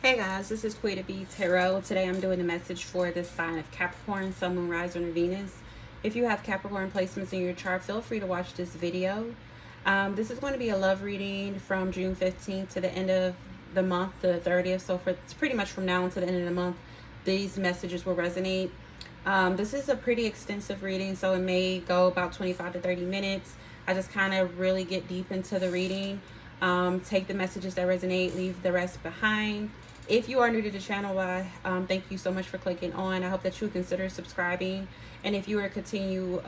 Hey guys, this is Quita B Tarot. Today I'm doing the message for the sign of Capricorn, Sun, Moon, Rising, or Venus. If you have Capricorn placements in your chart, feel free to watch this video. This is going to be a love reading from June 15th to the end of the month, the 30th. So it's pretty much from now until the end of the month, these messages will resonate. This is a pretty extensive reading, so it may go about 25 to 30 minutes. I just kind of really get deep into the reading. Take the messages that resonate, leave the rest behind. If you are new to the channel, thank you so much for clicking on. I hope that you consider subscribing. And if you are a continued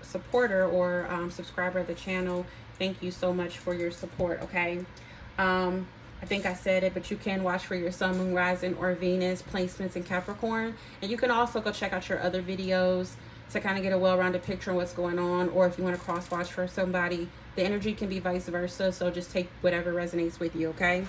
supporter or subscriber of the channel, thank you so much for your support, okay? I think I said it, but you can watch for your Sun, Moon, Rising, or Venus placements in Capricorn. And you can also go check out your other videos to kind of get a well-rounded picture of what's going on. Or if you want to cross-watch for somebody, the energy can be vice versa. So just take whatever resonates with you, okay?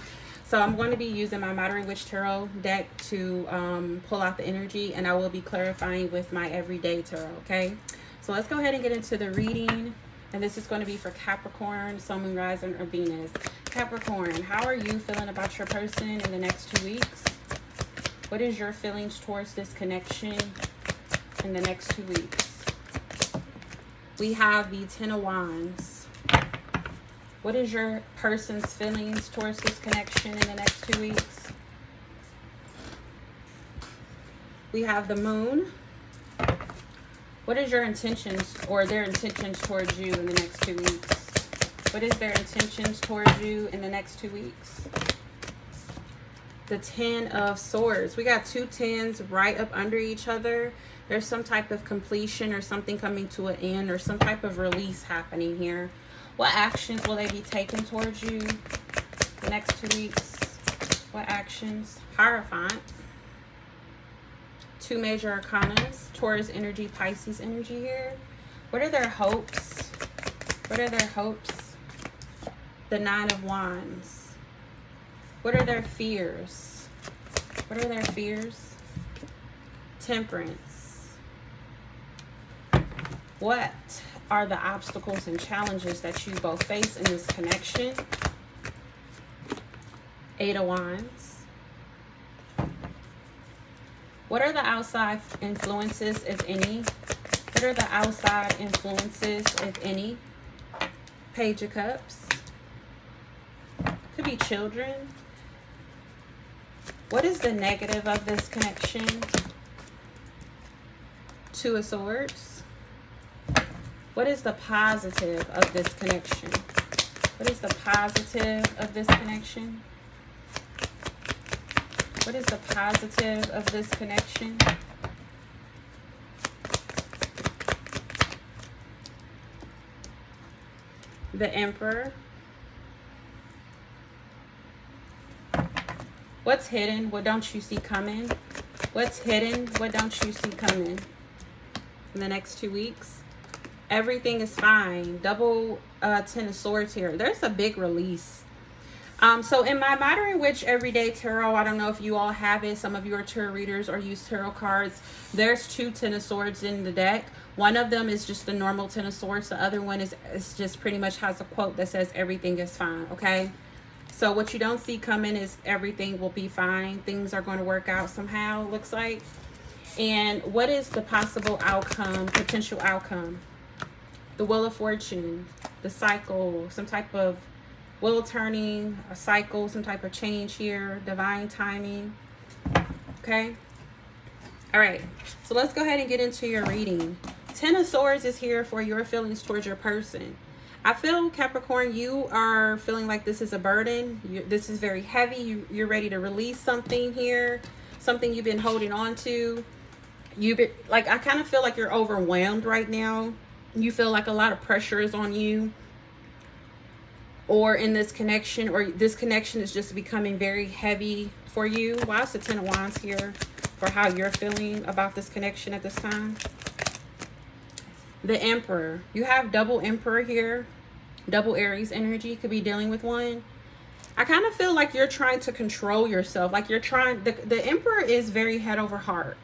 So I'm going to be using my Modern Witch Tarot deck to pull out the energy, and I will be clarifying with my Everyday Tarot, okay? So let's go ahead and get into the reading. And this is going to be for Capricorn, Sun, Moon, Rising, or Venus. Capricorn, how are you feeling about your person in the next 2 weeks? What is your feelings towards this connection in the next 2 weeks? We have the Ten of Wands. What is your person's feelings towards this connection in the next 2 weeks? We have the Moon. What is your intentions or their intentions towards you in the next 2 weeks? What is their intentions towards you in the next 2 weeks? The Ten of Swords. We got two tens right up under each other. There's some type of completion or something coming to an end or some type of release happening here. What actions will they be taking towards you the next 2 weeks? What actions? Hierophant. Two major arcanas. Taurus energy, Pisces energy here. What are their hopes? What are their hopes? The Nine of Wands. What are their fears? What are their fears? Temperance. What are the obstacles and challenges that you both face in this connection? Eight of Wands. What are the outside influences, if any? What are the outside influences, if any? Page of Cups. Could be children. What is the negative of this connection? Two of Swords. What is the positive of this connection? What is the positive of this connection? What is the positive of this connection? The Emperor. What's hidden? What don't you see coming? What's hidden? What don't you see coming in the next 2 weeks? Everything is fine. Double Ten of Swords here. There's a big release. So in my Modern Witch Everyday Tarot, I don't know if you all have it. Some of you are tarot readers or use tarot cards. There's two Ten of Swords in the deck. One of them is just the normal Ten of Swords. The other one is just pretty much has a quote that says everything is fine, okay? So what you don't see coming is everything will be fine. Things are going to work out somehow, looks like. And what is the possible outcome, potential outcome? The Wheel of Fortune, the cycle, some type of wheel turning, a cycle, some type of change here, divine timing, okay? All right, so let's go ahead and get into your reading. Ten of Swords is here for your feelings towards your person. I feel, Capricorn, you are feeling like this is a burden. This is very heavy. You're ready to release something here, something you've been holding on to. I kind of feel like you're overwhelmed right now. You feel like a lot of pressure is on you or in this connection, or this connection is just becoming very heavy for you. Why is the Ten of Wands here for how you're feeling about this connection at this time? The Emperor. You have double Emperor here. Double Aries energy. Could be dealing with one. I kind of feel like you're trying to control yourself. Like you're trying, the Emperor is very head over heart.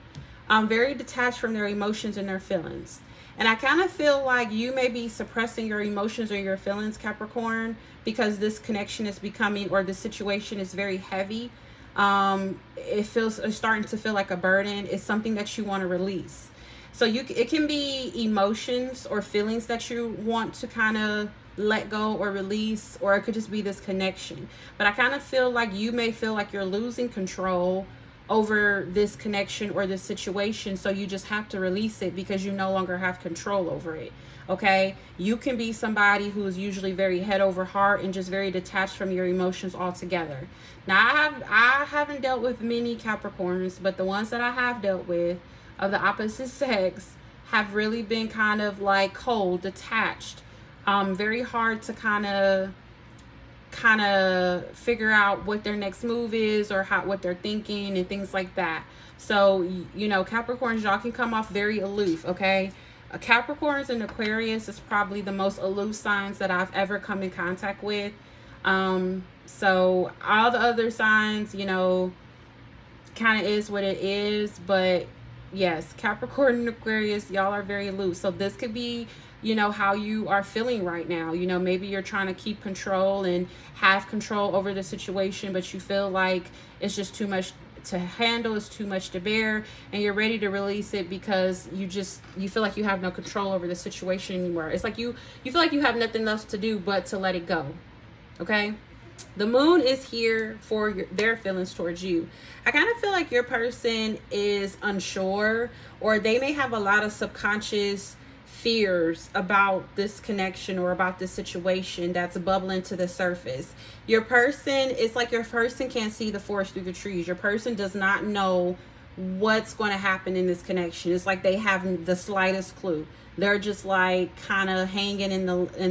Very detached from their emotions and their feelings. And I kind of feel like you may be suppressing your emotions or your feelings, Capricorn, because this connection is becoming, or the situation is very heavy. It's starting to feel like a burden. It's something that you want to release. So it can be emotions or feelings that you want to kind of let go or release, or it could just be this connection. But I kind of feel like you may feel like you're losing control over this connection or this situation, so you just have to release it because you no longer have control over it. Okay, you can be somebody who is usually very head over heart and just very detached from your emotions altogether. Now I haven't dealt with many Capricorns, but the ones that I have dealt with of the opposite sex have really been kind of like cold, detached, very hard to kind of figure out what their next move is, or what they're thinking and things like that. So, you know, Capricorns, y'all can come off very aloof, okay? Capricorns and Aquarius is probably the most aloof signs that I've ever come in contact with. So all the other signs, you know, kind of is what it is. But yes, Capricorn and Aquarius, y'all are very aloof. So this could be, you know, how you are feeling right now. You know, maybe you're trying to keep control and have control over the situation, but you feel like it's just too much to handle, it's too much to bear, and you're ready to release it because you feel like you have no control over the situation anymore. It's like you feel like you have nothing else to do but to let it go. Okay, the moon is here for their feelings towards you. I kind of feel like your person is unsure, or they may have a lot of subconscious fears about this connection or about this situation that's bubbling to the surface. Your person, it's like your person can't see the forest through the trees. Your person does not know what's going to happen in this connection. It's like they have the slightest clue. They're just like kind of hanging in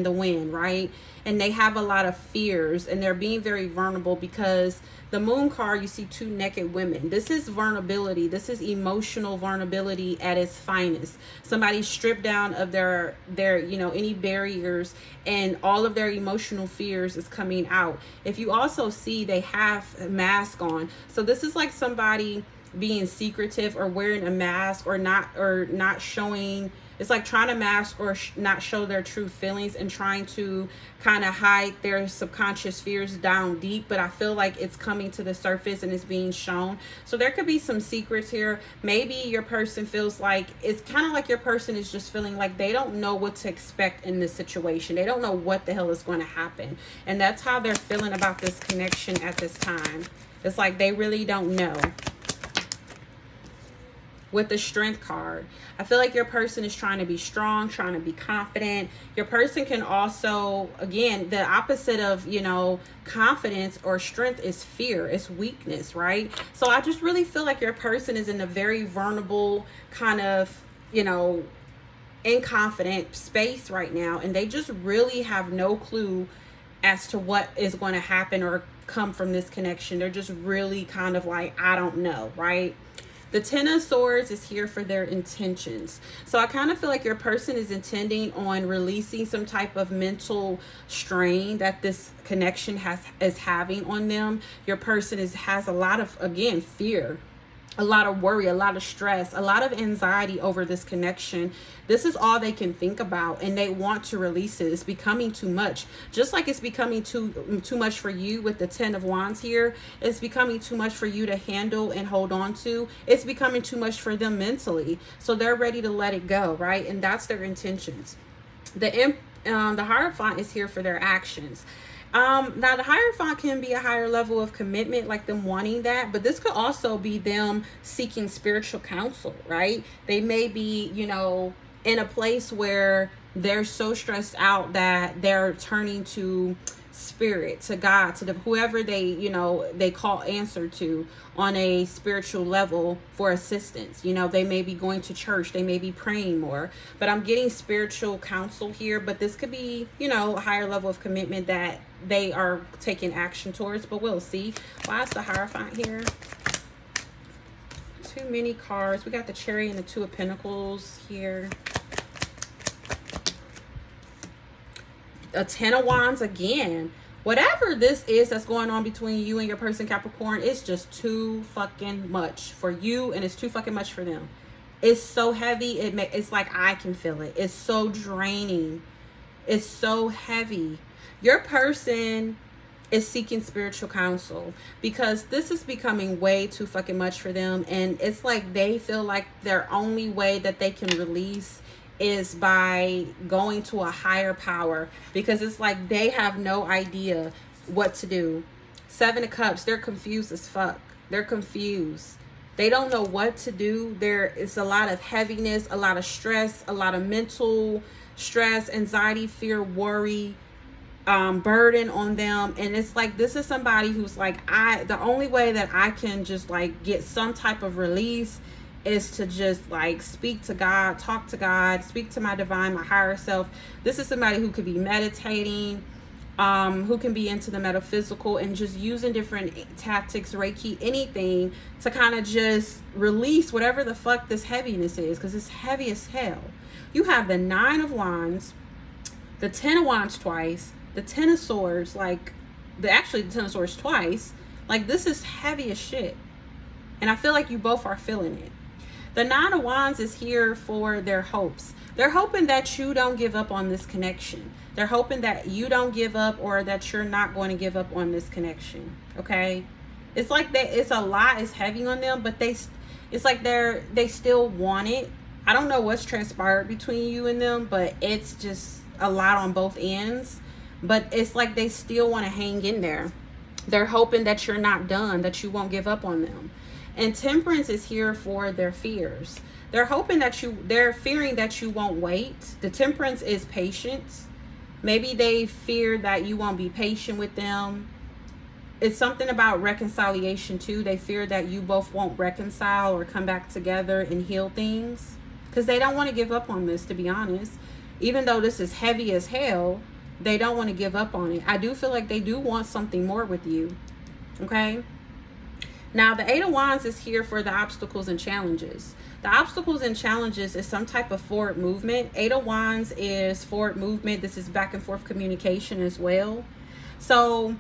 the wind, right? And they have a lot of fears, and they're being very vulnerable because the moon card, you see two naked women. This is vulnerability. This is emotional vulnerability at its finest. Somebody stripped down of their you know, any barriers, and all of their emotional fears is coming out. If you also see, they have a mask on. So this is like somebody being secretive or wearing a mask, or not showing. It's like trying to mask or not show their true feelings, and trying to kind of hide their subconscious fears down deep. But I feel like it's coming to the surface and it's being shown. So there could be some secrets here. Maybe your person feels like, it's kind of like your person is just feeling like they don't know what to expect in this situation. They don't know what the hell is going to happen. And that's how they're feeling about this connection at this time. It's like they really don't know. With the Strength card, I feel like your person is trying to be strong, trying to be confident. Your person can also, again, the opposite of, you know, confidence or strength is fear, it's weakness, right? So I just really feel like your person is in a very vulnerable kind of, you know, inconfident space right now, and they just really have no clue as to what is going to happen or come from this connection. They're just really kind of like, I don't know, right? The Ten of Swords is here for their intentions. So I kind of feel like your person is intending on releasing some type of mental strain that this connection is having on them. Your person has a lot of, again, fear, a lot of worry, a lot of stress, a lot of anxiety over this connection. This is all they can think about, and they want to release it. It's becoming too much. Just like it's becoming too much for you with the Ten of Wands here. It's becoming too much for you to handle and hold on to. It's becoming too much for them mentally. So they're ready to let it go, right? And that's their intentions. The Hierophant is here for their actions. Now the Hierophant can be a higher level of commitment, like them wanting that, but this could also be them seeking spiritual counsel, right? They may be, you know, in a place where they're so stressed out that they're turning to spirit, to God, to whoever they, you know, they call answer to on a spiritual level for assistance. You know, they may be going to church, they may be praying more, but I'm getting spiritual counsel here. But this could be, you know, a higher level of commitment that they are taking action towards, but we'll see. Why is the Hierophant here? Too many cards. We got the Chariot and the Two of Pentacles here. A Ten of Wands again. Whatever this is that's going on between you and your person, Capricorn, it's just too fucking much for you, and it's too fucking much for them. It's so heavy. It's like I can feel it. It's so draining. It's so heavy. Your person is seeking spiritual counsel, because this is becoming way too fucking much for them. And it's like they feel like their only way that they can release is by going to a higher power, because it's like they have no idea what to do. Seven of Cups, they're confused as fuck. They're confused. They don't know what to do. There is a lot of heaviness, a lot of stress, a lot of mental stress, anxiety, fear, worry, burden on them. And it's like, this is somebody who's like, the only way that I can just like get some type of release is to just like speak to God, talk to God, speak to my divine, my higher self. This is somebody who could be meditating, who can be into the metaphysical and just using different tactics, Reiki, anything to kind of just release whatever the fuck this heaviness is, because it's heavy as hell. You have the Nine of Wands, the Ten of Wands twice, the Ten of Swords, like the Ten of Swords twice. Like, this is heavy as shit. And I feel like you both are feeling it. The Nine of Wands is here for their hopes. They're hoping that you don't give up on this connection. They're hoping that you don't give up, or that you're not going to give up on this connection. Okay? It's like it's a lot is heavy on them, but it's like they still want it. I don't know what's transpired between you and them, but it's just a lot on both ends. But it's like they still want to hang in there. They're hoping that you're not done, that you won't give up on them. And Temperance is here for their fears. They're hoping that they're fearing that you won't wait. The Temperance is patience. Maybe they fear that you won't be patient with them. It's something about reconciliation too. They fear that you both won't reconcile or come back together and heal things, because they don't want to give up on this, to be honest. Even though this is heavy as hell, they don't want to give up on it. I do feel like they do want something more with you. Okay? Now, the Eight of Wands is here for the obstacles and challenges. The obstacles and challenges is some type of forward movement. Eight of Wands is forward movement. This is back and forth communication as well. So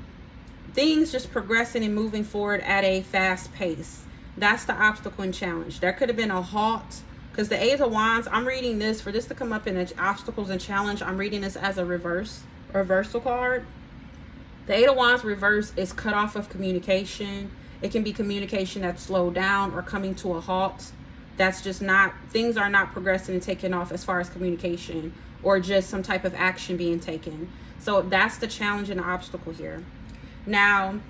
things just progressing and moving forward at a fast pace. That's the obstacle and challenge. There could have been a halt, because the Eight of Wands, I'm reading this, for this to come up in the obstacles and challenge, I'm reading this as a reversal card. The Eight of Wands reverse is cut off of communication. It can be communication that's slowed down or coming to a halt. That's just not, things are not progressing and taking off as far as communication, or just some type of action being taken. So that's the challenge and the obstacle here. Now,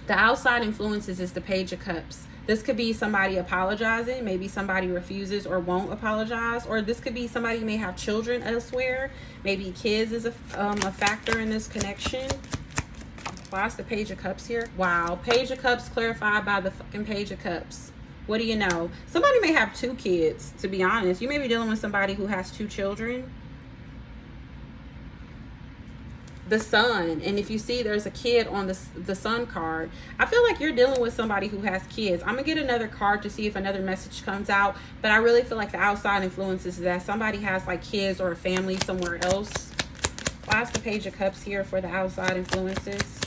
the outside influences is the Page of Cups. This could be somebody apologizing. Maybe somebody refuses or won't apologize. Or this could be somebody who may have children elsewhere. Maybe kids is a factor in this connection. Why is the Page of Cups here? Wow. Page of Cups clarified by the fucking Page of Cups. What do you know? Somebody may have 2 kids, to be honest. You may be dealing with somebody who has 2 children. The Sun. And if you see there's a kid on the Sun card, I feel like you're dealing with somebody who has kids. I'm going to get another card to see if another message comes out. But I really feel like the outside influences is that somebody has like kids or a family somewhere else. Why is the Page of Cups here for the outside influences?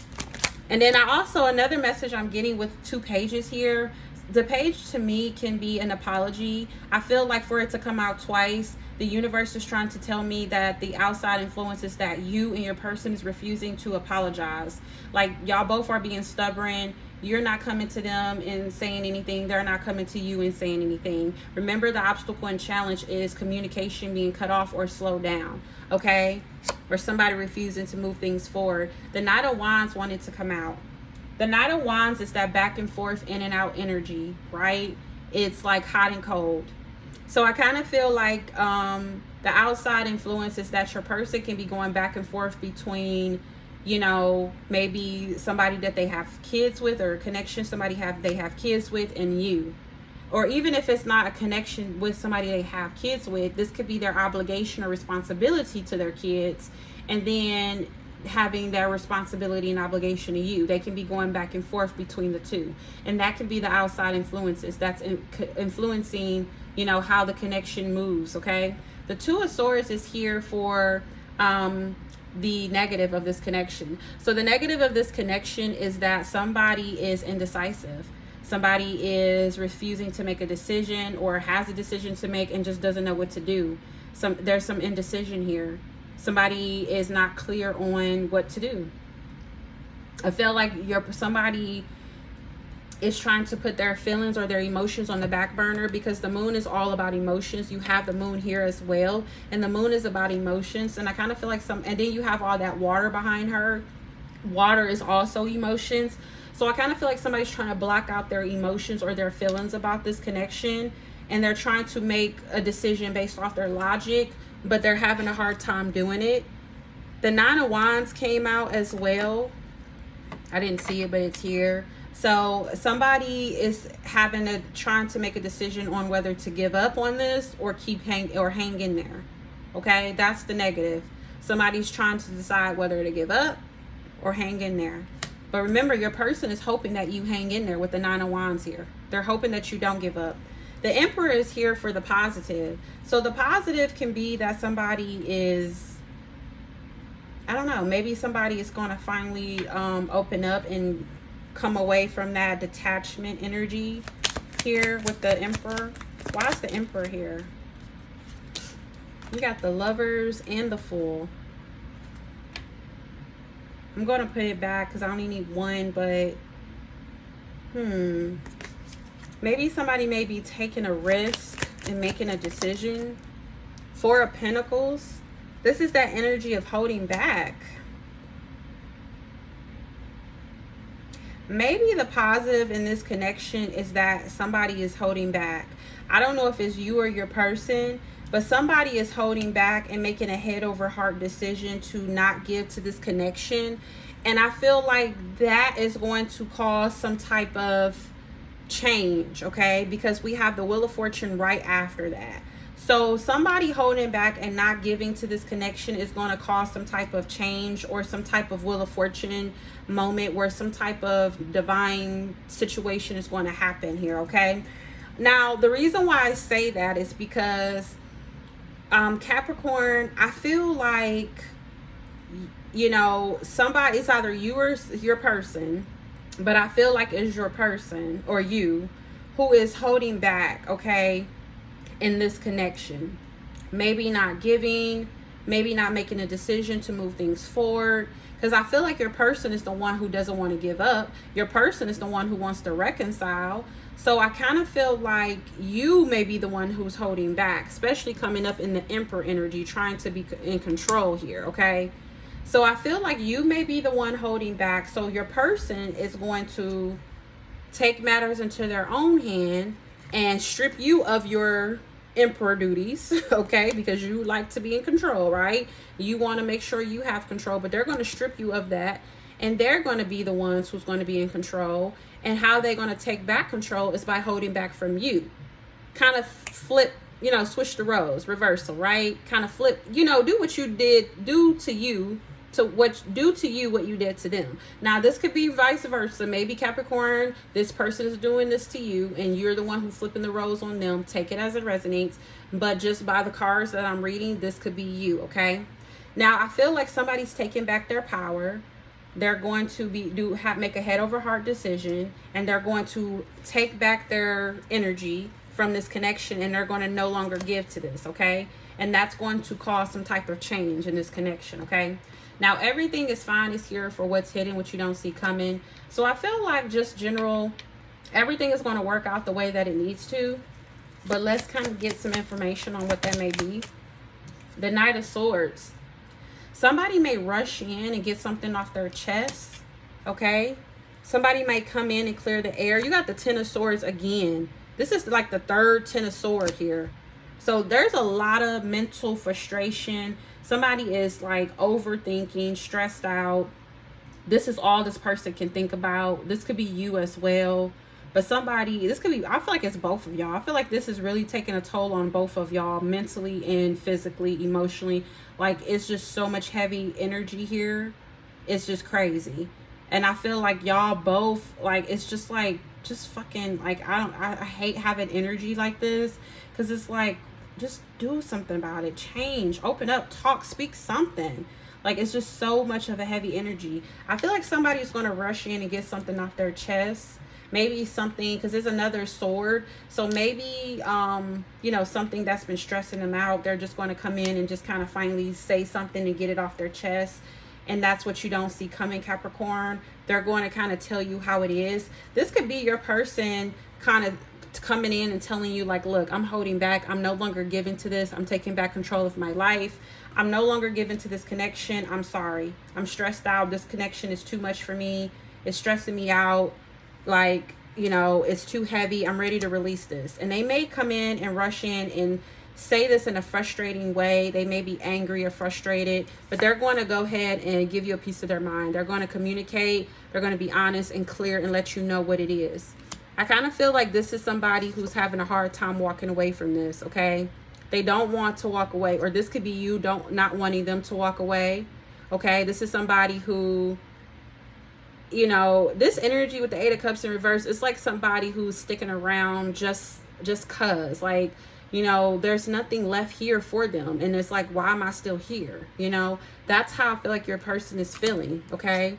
And then another message I'm getting with 2 pages here. The page to me can be an apology. I feel like for it to come out twice, the universe is trying to tell me that the outside influences that you and your person is refusing to apologize. Like, y'all both are being stubborn. You're not coming to them and saying anything. They're not coming to you and saying anything. Remember, the obstacle and challenge is communication being cut off or slowed down. Okay? Or somebody refusing to move things forward. The Knight of Wands wanted to come out. The Knight of Wands is that back and forth, in and out energy, right? It's like hot and cold. So I kind of feel like the outside influences that your person can be going back and forth between, you know, maybe somebody that they have kids with, or a connection they have kids with, and you. Or even if it's not a connection with somebody they have kids with, this could be their obligation or responsibility to their kids, and then having their responsibility and obligation to you. They can be going back and forth between the two, and that can be the outside influences that's influencing, you know, how the connection moves. Okay, the Two of Swords is here for the negative of this connection. So the negative of this connection is that somebody is indecisive. Somebody is refusing to make a decision, or has a decision to make and just doesn't know what to do. There's some indecision here. Somebody is not clear on what to do. I feel like somebody is trying to put their feelings or their emotions on the back burner, because the moon is all about emotions. You have the moon here as well, and the moon is about emotions. And I kind of feel like and then you have all that water behind her. Water is also emotions. So I kind of feel like somebody's trying to block out their emotions or their feelings about this connection, and they're trying to make a decision based off their logic, but they're having a hard time doing it. The Nine of Wands came out as well. I didn't see it, but it's here. So somebody is trying to make a decision on whether to give up on this or hang in there. Okay, that's the negative. Somebody's trying to decide whether to give up or hang in there. But remember, your person is hoping that you hang in there with the Nine of Wands here. They're hoping that you don't give up. The Emperor is here for the positive. So the positive can be that somebody is, I don't know, maybe somebody is going to finally open up and come away from that detachment energy here with the Emperor. Why is the Emperor here? You got the Lovers and the Fool. I'm going to put it back because I only need one, but maybe somebody may be taking a risk and making a decision. Four of Pentacles. This is that energy of holding back. Maybe the positive in this connection is that somebody is holding back. I don't know if it's you or your person, but somebody is holding back and making a head over heart decision to not give to this connection. And I feel like that is going to cause some type of change, okay? Because we have the Wheel of Fortune right after that. So somebody holding back and not giving to this connection is going to cause some type of change or some type of Wheel of Fortune moment where some type of divine situation is going to happen here, okay? Now, the reason why I say that is because Capricorn, I feel like, you know, somebody, it's either you or your person, but I feel like it's your person or you who is holding back, okay, in this connection. Maybe not giving, maybe not making a decision to move things forward, because I feel like your person is the one who doesn't want to give up. Your person is the one who wants to reconcile. So I kind of feel like you may be the one who's holding back, especially coming up in the Emperor energy, trying to be in control here, okay? So I feel like you may be the one holding back. So your person is going to take matters into their own hand and strip you of your Emperor duties, okay? Because you like to be in control, right? You want to make sure you have control, but they're going to strip you of that, and they're going to be the ones who's going to be in control. And how they're going to take back control is by holding back from you. Kind of flip, you know, switch the roles, reversal, right? Kind of flip, you know, do what you did, do to you what you did to them. Now, this could be vice versa. Maybe Capricorn, this person is doing this to you and you're the one who's flipping the roles on them. Take it as it resonates. But just by the cards that I'm reading, this could be you, okay? Now, I feel like somebody's taking back their power. They're going to make a head over heart decision, and they're going to take back their energy from this connection, and they're going to no longer give to this, okay? And that's going to cause some type of change in this connection, okay? Now, everything is fine is here for what's hidden, what you don't see coming. So I feel like just general, everything is going to work out the way that it needs to. But let's kind of get some information on what that may be. The Knight of Swords. Somebody may rush in and get something off their chest, okay? Somebody may come in and clear the air. You got the Ten of Swords again. This is like the third Ten of Swords here. So there's a lot of mental frustration. Somebody is like overthinking, stressed out. This is all this person can think about. This could be you as well. But this could be, I feel like it's both of y'all. I feel like this is really taking a toll on both of y'all mentally and physically, emotionally. Like, it's just so much heavy energy here. It's just crazy. And I feel like y'all both, like, it's just like, just fucking, like, I hate having energy like this. Because it's like, just do something about it. Change, open up, talk, speak something. Like, it's just so much of a heavy energy. I feel like somebody's going to rush in and get something off their chest. Maybe something, because there's another sword. So maybe, you know, something that's been stressing them out. They're just going to come in and just kind of finally say something and get it off their chest. and that's what you don't see coming, Capricorn. They're going to kind of tell you how it is. This could be your person kind of coming in and telling you like, look, I'm holding back. I'm no longer giving to this. I'm taking back control of my life. I'm no longer giving to this connection. I'm sorry. I'm stressed out. This connection is too much for me. It's stressing me out. Like, you know, it's too heavy. I'm ready to release this. And they may come in and rush in and say this in a frustrating way. They may be angry or frustrated, but they're going to go ahead and give you a piece of their mind. They're going to communicate. They're going to be honest and clear and let you know what it is. I kind of feel like this is somebody who's having a hard time walking away from this, okay? They don't want to walk away, or this could be you not wanting them to walk away, okay? This is somebody who, you know, this energy with the Eight of Cups in reverse, it's like somebody who's sticking around just cause, like, you know, there's nothing left here for them. And it's like, why am I still here? You know, that's how I feel like your person is feeling, okay?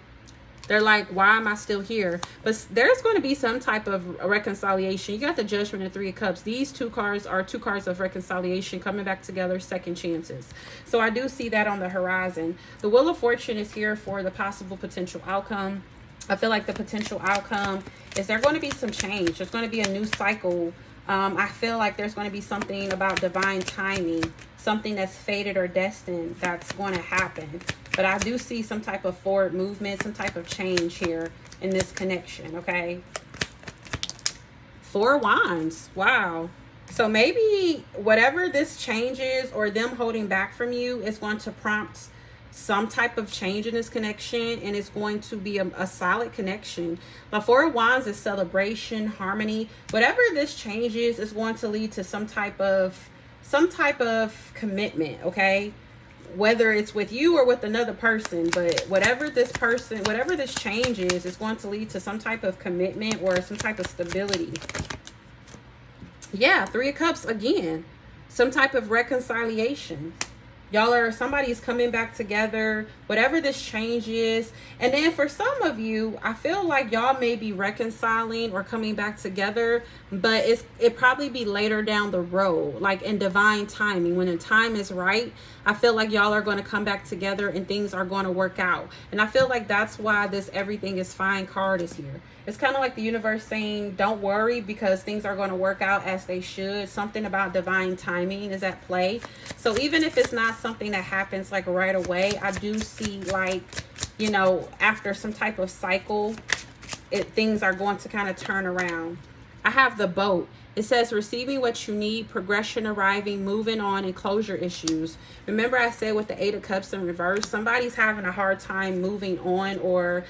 They're like, why am I still here? But there's going to be some type of reconciliation. You got the Judgment and Three of Cups. These two cards are two cards of reconciliation, coming back together, second chances. So I do see that on the horizon. The Wheel of Fortune is here for the possible potential outcome. I feel like the potential outcome is there's going to be some change. There's going to be a new cycle. I feel like there's going to be something about divine timing, something that's fated or destined that's going to happen. But I do see some type of forward movement, some type of change here in this connection, okay? Four of Wands. Wow. So maybe whatever this change is, or them holding back from you, is going to prompt some type of change in this connection, and it's going to be a solid connection. The Four of Wands is celebration, harmony. Whatever this change is going to lead to some type of commitment, okay? Whether it's with you or with another person, but whatever this change is going to lead to some type of commitment or some type of stability. Yeah, Three of Cups again. Some type of reconciliation. Somebody's coming back together, whatever this change is. And then for some of you, I feel like y'all may be reconciling or coming back together, but it probably be later down the road, like in divine timing. When the time is right, I feel like y'all are going to come back together and things are going to work out. And I feel like that's why this everything is fine card is here. It's kind of like the universe saying, don't worry, because things are going to work out as they should. Something about divine timing is at play. So even if it's not something that happens like right away, I do see, like, you know, after some type of cycle, things are going to kind of turn around. I have the Boat. It says receiving what you need, progression arriving, moving on, and closure issues. Remember I said with the Eight of Cups in reverse, somebody's having a hard time moving on, or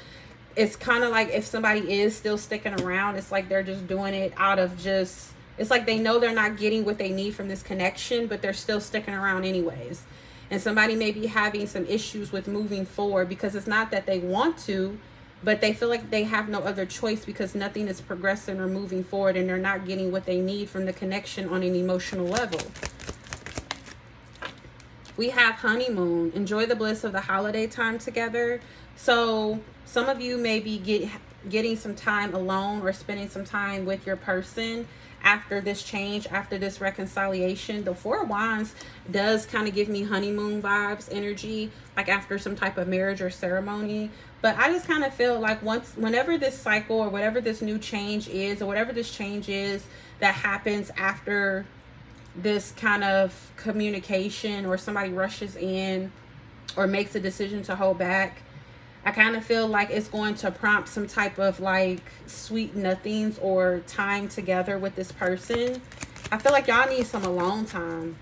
it's kind of like if somebody is still sticking around, it's like they're just doing it out of just, it's like they know they're not getting what they need from this connection, but they're still sticking around anyways. And somebody may be having some issues with moving forward because it's not that they want to, but they feel like they have no other choice because nothing is progressing or moving forward, and they're not getting what they need from the connection on an emotional level. We have honeymoon. Enjoy the bliss of the holiday time together. So some of you may be getting some time alone or spending some time with your person after this change, after this reconciliation. The Four of Wands does kind of give me honeymoon vibes, energy, like after some type of marriage or ceremony. But I just kind of feel like whenever this cycle or whatever this new change is, or whatever this change is that happens after this kind of communication, or somebody rushes in or makes a decision to hold back, I kind of feel like it's going to prompt some type of like sweet nothings or time together with this person. I feel like y'all need some alone time.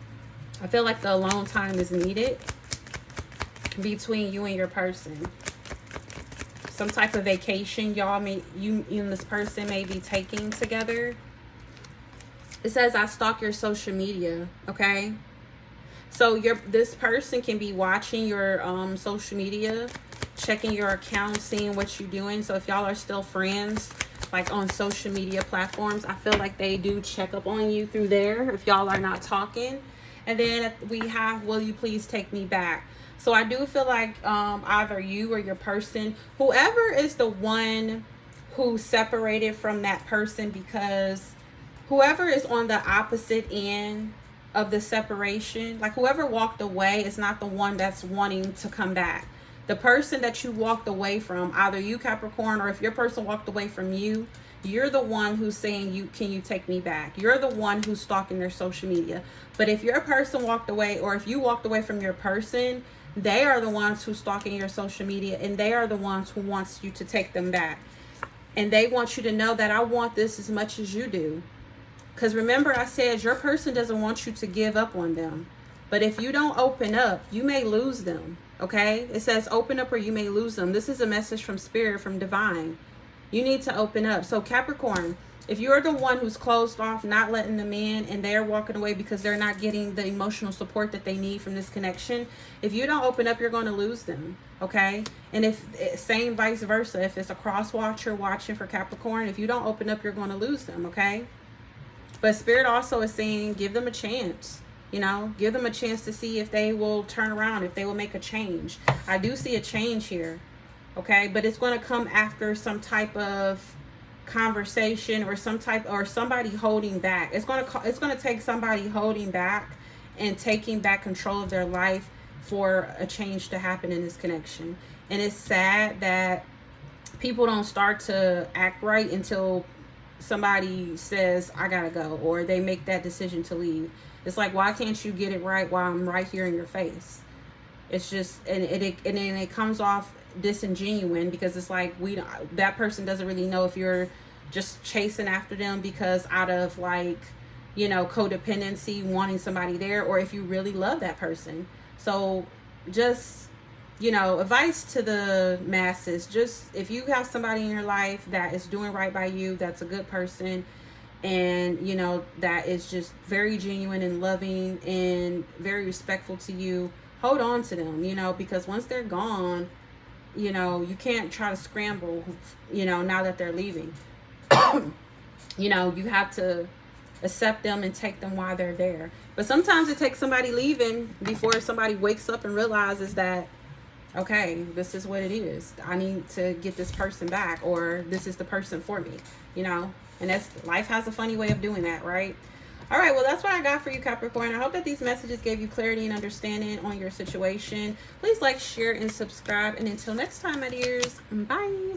I feel like the alone time is needed between you and your person. Some type of vacation you and this person may be taking together. It says, I stalk your social media, okay? So this person can be watching your social media, checking your account, seeing what you're doing. So if y'all are still friends, like on social media platforms, I feel like they do check up on you through there if y'all are not talking. And then we have, will you please take me back? So I do feel like either you or your person, whoever is the one who separated from that person, because whoever is on the opposite end of the separation, like whoever walked away is not the one that's wanting to come back. The person that you walked away from, either you Capricorn, or if your person walked away from you, you're the one who's saying, can you take me back? You're the one who's stalking their social media. But if your person walked away, or if you walked away from your person, they are the ones who's stalking your social media, and they are the ones who wants you to take them back. And they want you to know that I want this as much as you do. Because remember, I said your person doesn't want you to give up on them. But if you don't open up, you may lose them. Okay? It says open up or you may lose them. This is a message from Spirit, from Divine. You need to open up. So Capricorn, if you're the one who's closed off, not letting them in, and they're walking away because they're not getting the emotional support that they need from this connection, if you don't open up, you're going to lose them. Okay? And if same vice versa, if it's a cross watcher watching for Capricorn, if you don't open up, you're going to lose them. Okay? But Spirit also is saying, give them a chance. You know, give them a chance to see if they will turn around, if they will make a change. I do see a change here. Okay, but it's going to come after some type of conversation, or somebody holding back. It's going to take somebody holding back and taking back control of their life for a change to happen in this connection. And it's sad that people don't start to act right until somebody says, I gotta go, or they make that decision to leave. It's like, why can't you get it right while I'm right here in your face? It's just, and it comes off disingenuous, because it's like, that person doesn't really know if you're just chasing after them because out of, like, you know, codependency, wanting somebody there, or if you really love that person. So just, you know, advice to the masses, just if you have somebody in your life that is doing right by you, that's a good person, and you know, that is just very genuine and loving and very respectful to you, hold on to them, you know, because once they're gone, you know, you can't try to scramble, you know, now that they're leaving. You know, you have to accept them and take them while they're there. But sometimes it takes somebody leaving before somebody wakes up and realizes that, okay, this is what it is. I need to get this person back, or this is the person for me, you know. And that's, life has a funny way of doing that, right? All right, well, that's what I got for you, Capricorn. I hope that these messages gave you clarity and understanding on your situation. Please like, share, and subscribe. And until next time, my dears, bye.